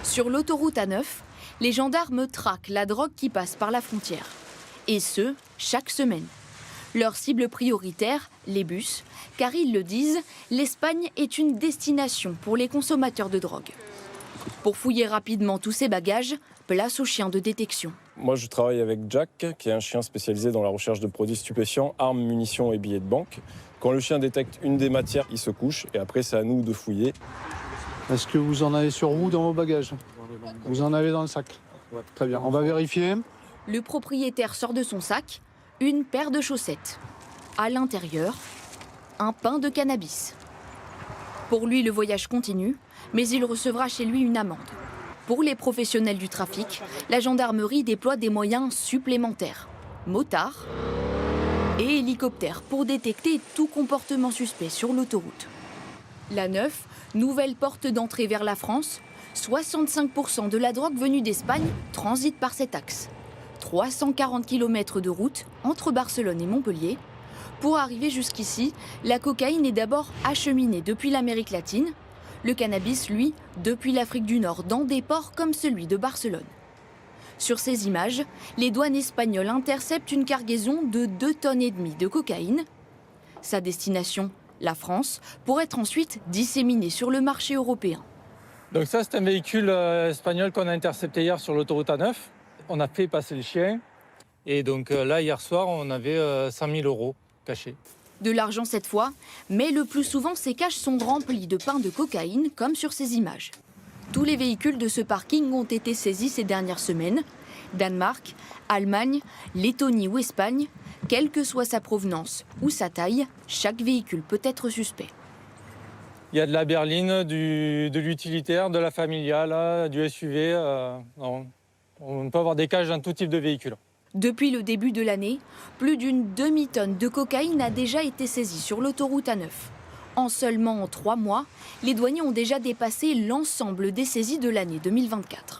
Sur l'autoroute A9, les gendarmes traquent la drogue qui passe par la frontière. Et ce, chaque semaine. Leur cible prioritaire, les bus, car ils le disent, l'Espagne est une destination pour les consommateurs de drogue. Pour fouiller rapidement tous ces bagages, place aux chiens de détection. Moi, je travaille avec Jack, qui est un chien spécialisé dans la recherche de produits stupéfiants, armes, munitions et billets de banque. Quand le chien détecte une des matières, il se couche et après, c'est à nous de fouiller. Est-ce que vous en avez sur vous dans vos bagages? Vous en avez dans le sac? Très bien, on va vérifier. Le propriétaire sort de son sac une paire de chaussettes. À l'intérieur, un pain de cannabis. Pour lui, le voyage continue, mais il recevra chez lui une amende. Pour les professionnels du trafic, la gendarmerie déploie des moyens supplémentaires. Motards et hélicoptères pour détecter tout comportement suspect sur l'autoroute. La 9, nouvelle porte d'entrée vers la France, 65% de la drogue venue d'Espagne transite par cet axe. 340 km de route entre Barcelone et Montpellier. Pour arriver jusqu'ici, la cocaïne est d'abord acheminée depuis l'Amérique latine. Le cannabis, lui, depuis l'Afrique du Nord, dans des ports comme celui de Barcelone. Sur ces images, les douanes espagnoles interceptent une cargaison de 2,5 tonnes de cocaïne. Sa destination, la France, pour être ensuite disséminée sur le marché européen. Donc ça, c'est un véhicule espagnol qu'on a intercepté hier sur l'autoroute A9. On a fait passer le chien. Et donc là, hier soir, on avait 100 000 € cachés. De l'argent cette fois, mais le plus souvent, ces caches sont remplies de pains de cocaïne, comme sur ces images. Tous les véhicules de ce parking ont été saisis ces dernières semaines. Danemark, Allemagne, Lettonie ou Espagne, quelle que soit sa provenance ou sa taille, chaque véhicule peut être suspect. Il y a de la berline, de l'utilitaire, de la familiale, du SUV. On peut avoir des caches dans tout type de véhicule. Depuis le début de l'année, plus d'une demi-tonne de cocaïne a déjà été saisie sur l'autoroute A9. En seulement 3 mois, les douaniers ont déjà dépassé l'ensemble des saisies de l'année 2024.